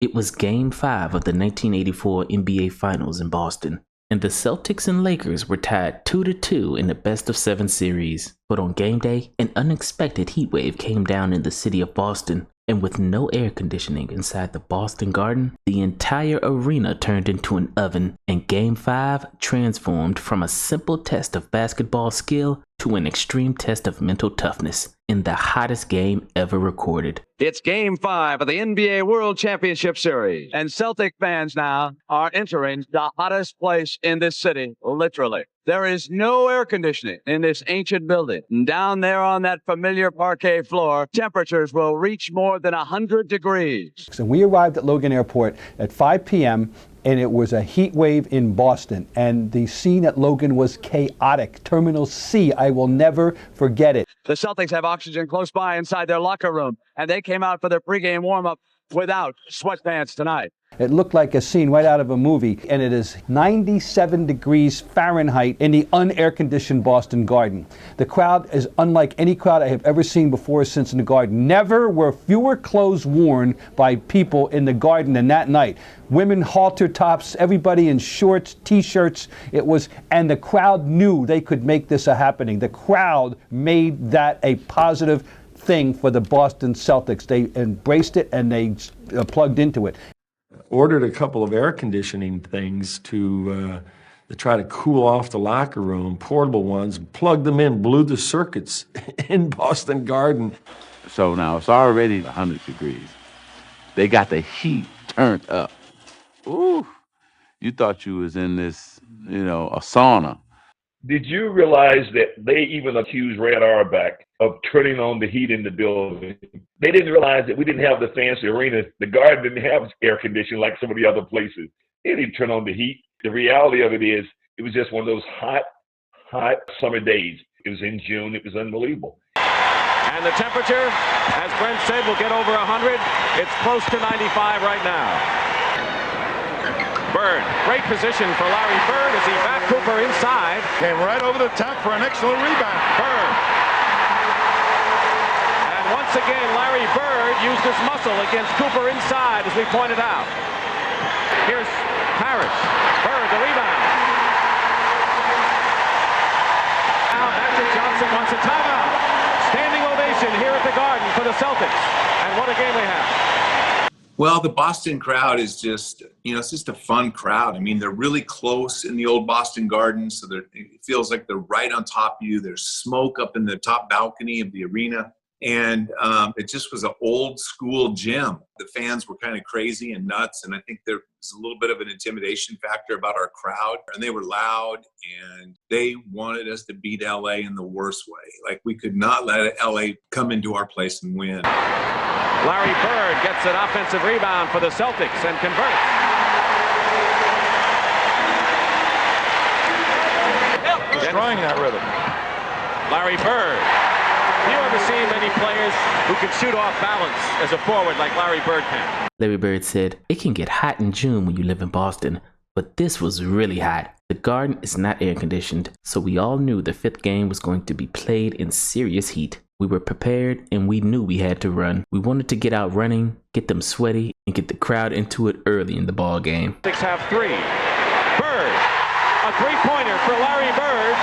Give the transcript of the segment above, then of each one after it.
It was Game 5 of the 1984 NBA Finals in Boston, and the Celtics and Lakers were tied 2-2 in the best-of-7 series. But on game day, an unexpected heatwave came down in the city of Boston, and with no air conditioning inside the Boston Garden, the entire arena turned into an oven, and Game 5 transformed from a simple test of basketball skill to an extreme test of mental toughness in the hottest game ever recorded. It's Game 5 of the NBA World Championship Series, and Celtic fans now are entering the hottest place in this city, literally. There is no air conditioning in this ancient building. And down there on that familiar parquet floor, temperatures will reach more than 100 degrees. And we arrived at Logan Airport at 5 p.m., and it was a heat wave in Boston. And the scene at Logan was chaotic. Terminal C, I will never forget it. The Celtics have oxygen close by inside their locker room, and they came out for their pregame warm-up without sweatpants tonight. It looked like a scene right out of a movie, and it is 97 degrees Fahrenheit in the unair-conditioned Boston Garden. The crowd is unlike any crowd I have ever seen before or since in the Garden. Never were fewer clothes worn by people in the Garden than that night. Women halter tops, everybody in shorts, t-shirts. And the crowd knew they could make this a happening. The crowd made that a positive thing for the Boston Celtics. They embraced it and they plugged into it. Ordered a couple of air conditioning things to try to cool off the locker room, portable ones, plugged them in, blew the circuits in Boston Garden. So now it's already 100 degrees. They got the heat turned up. Ooh, you thought you was in this, a sauna. Did you realize that they even accused Red Auerbach of turning on the heat in the building? They didn't realize that we didn't have the fancy arena. The Garden didn't have air conditioning like some of the other places. They didn't turn on the heat. The reality of it is, it was just one of those hot summer days. It was in June. It was unbelievable. And the temperature, as Brent said, will get over 100. It's close to 95 right now. Bird, great position for Larry Bird as he backed Cooper inside. Came right over the top for an excellent rebound. Bird. And once again, Larry Bird used his muscle against Cooper inside, as we pointed out. Here's Parrish. Bird, the rebound. Now back to Johnson, wants a timeout. Standing ovation here at the Garden for the Celtics. And what a game they have. Well, the Boston crowd is just, it's just a fun crowd. I mean, they're really close in the old Boston Garden, so it feels like they're right on top of you. There's smoke up in the top balcony of the arena, and it just was an old school gym. The fans were kind of crazy and nuts, and I think there was a little bit of an intimidation factor about our crowd, and they were loud, and they wanted us to beat LA in the worst way. Like, we could not let LA come into our place and win. Larry Bird gets an offensive rebound for the Celtics and converts. Destroying that rhythm. Larry Bird. You ever seen many players who can shoot off balance as a forward like Larry Bird can? Larry Bird said, "It can get hot in June when you live in Boston, but this was really hot. The Garden is not air conditioned, so we all knew the fifth game was going to be played in serious heat. We were prepared and we knew we had to run. We wanted to get out running, get them sweaty, and get the crowd into it early in the ball game." Celtics have three. Bird, a three-pointer for Larry Bird.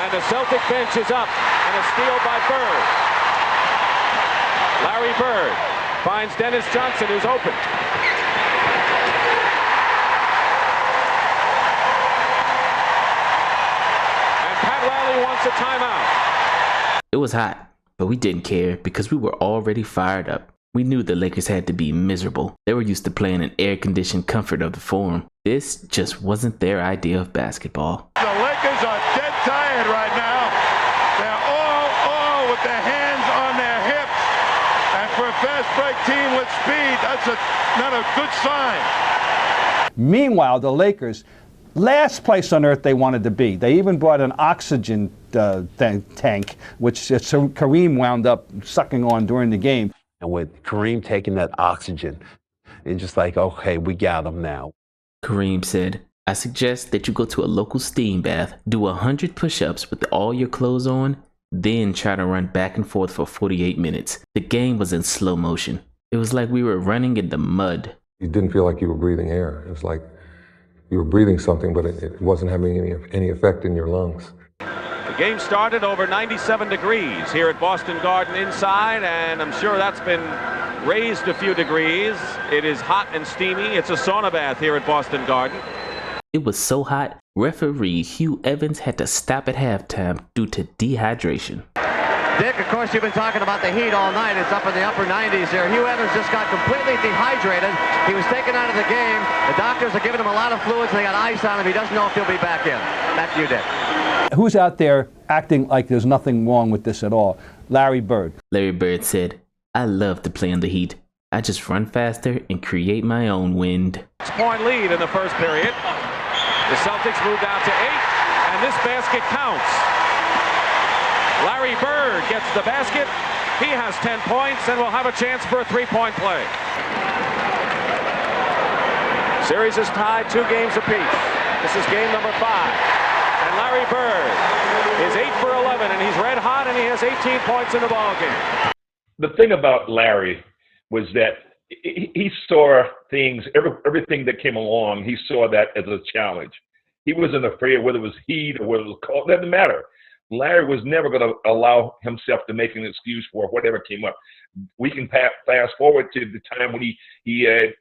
And the Celtic bench is up, and a steal by Bird. Larry Bird finds Dennis Johnson, who's open. And Pat Riley wants a timeout. It was hot, but we didn't care because we were already fired up. We knew the Lakers had to be miserable. They were used to playing in air-conditioned comfort of the Forum. This just wasn't their idea of basketball. The Lakers are dead tired right now. They're all with their hands on their hips. And for a fast break team with speed, that's not a good sign. Meanwhile, the Lakers, last place on earth they wanted to be. They even brought an oxygen tank, which Kareem wound up sucking on during the game. And with Kareem taking that oxygen, it's just like, okay, we got him now. Kareem said, "I suggest that you go to a local steam bath, do 100 push-ups with all your clothes on, then try to run back and forth for 48 minutes. The game was in slow motion. It was like we were running in the mud. You didn't feel like you were breathing air. It was like you were breathing something, but it wasn't having any effect in your lungs. The game started over 97 degrees here at Boston Garden inside, and I'm sure that's been raised a few degrees. It is hot and steamy. It's a sauna bath here at Boston Garden. It was so hot, referee Hugh Evans had to stop at halftime due to dehydration. Dick, of course, you've been talking about the heat all night. It's up in the upper 90s there. Hugh Evans just got completely dehydrated. He was taken out of the game. The doctors are giving him a lot of fluids, and they got ice on him. He doesn't know if he'll be back in. Back to you, Dick. Who's out there acting like there's nothing wrong with this at all? Larry Bird. Larry Bird said, "I love to play in the heat. I just run faster and create my own wind." 6-point lead in the first period. The Celtics moved out to 8, and this basket counts. Larry Bird gets the basket. He has 10 points and will have a chance for a three-point play. Series is tied 2 games apiece. This is game number 5. And Larry Bird is 8 for 11, and he's red hot, and he has 18 points in the ballgame. The thing about Larry was that he saw things, everything that came along, he saw that as a challenge. He wasn't afraid whether it was heat or whether it was cold. It doesn't matter. Larry was never going to allow himself to make an excuse for whatever came up. We can fast forward to the time when he had,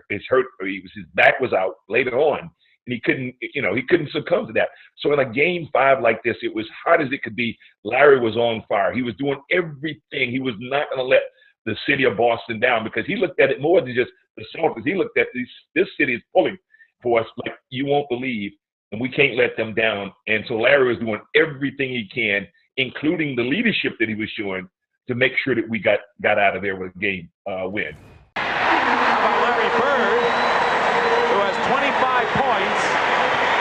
his hurt, his back was out later on, and he couldn't succumb to that. So in a game 5 like this, it was hot as it could be. Larry was on fire. He was doing everything. He was not going to let the city of Boston down, because he looked at it more than just the Celtics. He looked at this city is pulling for us like you won't believe, and we can't let them down. And so Larry was doing everything he can, including the leadership that he was showing, to make sure that we got out of there with a game win. How about Larry Bird, who has 25 points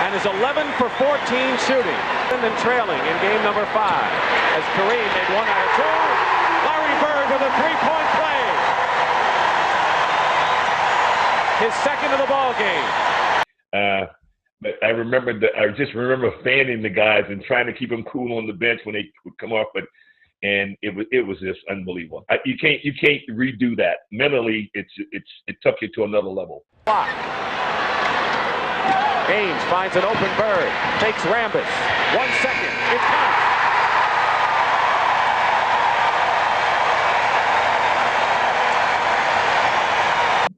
and is 11 for 14 shooting, and then trailing in game number 5 as Kareem made 1 out of 2. Larry Bird with a three-point play. His second of the ball game. But I just remember fanning the guys and trying to keep them cool on the bench when they would come off. And it was just unbelievable. You can't redo that. Mentally, it took you to another level. Haynes finds an open Bird, takes Rambis. 1 second, it counts.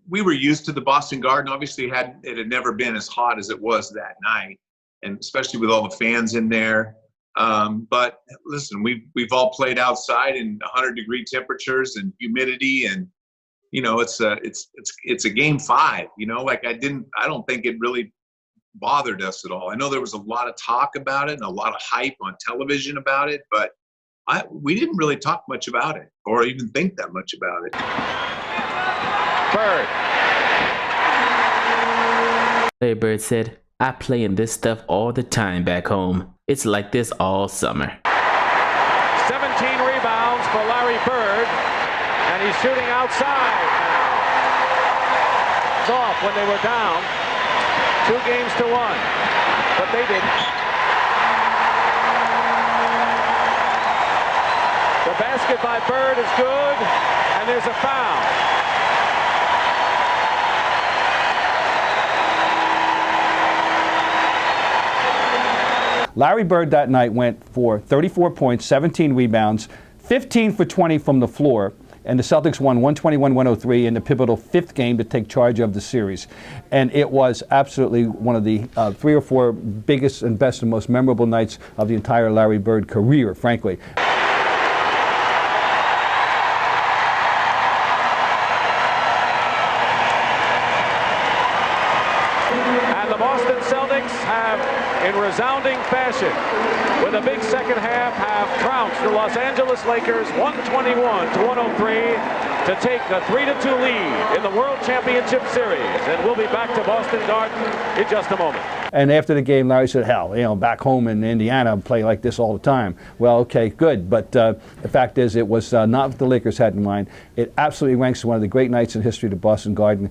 We were used to the Boston Garden. Obviously, it had never been as hot as it was that night, and especially with all the fans in there. But listen, we've all played outside in 100-degree temperatures and humidity, and it's a game 5. I don't think it really bothered us at all. I know there was a lot of talk about it and a lot of hype on television about it, but we didn't really talk much about it or even think that much about it. Bird. Larry Bird said, "I play in this stuff all the time back home. It's like this all summer." 17 rebounds for Larry Bird, and he's shooting outside now. It's off when they were down 2 games to 1, but they didn't. The basket by Bird is good, and there's a foul. Larry Bird that night went for 34 points, 17 rebounds, 15 for 20 from the floor, and the Celtics won 121-103 in the pivotal 5th game to take charge of the series. And it was absolutely one of the 3 or 4 biggest and best and most memorable nights of the entire Larry Bird career, frankly. And the Boston Celtics have, in resounding fashion, with a big second half, have trounced the Los Angeles Lakers 121-103 to take the 3-2 lead in the World Championship Series. And we'll be back to Boston Garden in just a moment. And after the game, Larry said, hell, back home in Indiana, I play like this all the time. Well, okay, good. But the fact is, it was not what the Lakers had in mind. It absolutely ranks as one of the great nights in history of the Boston Garden.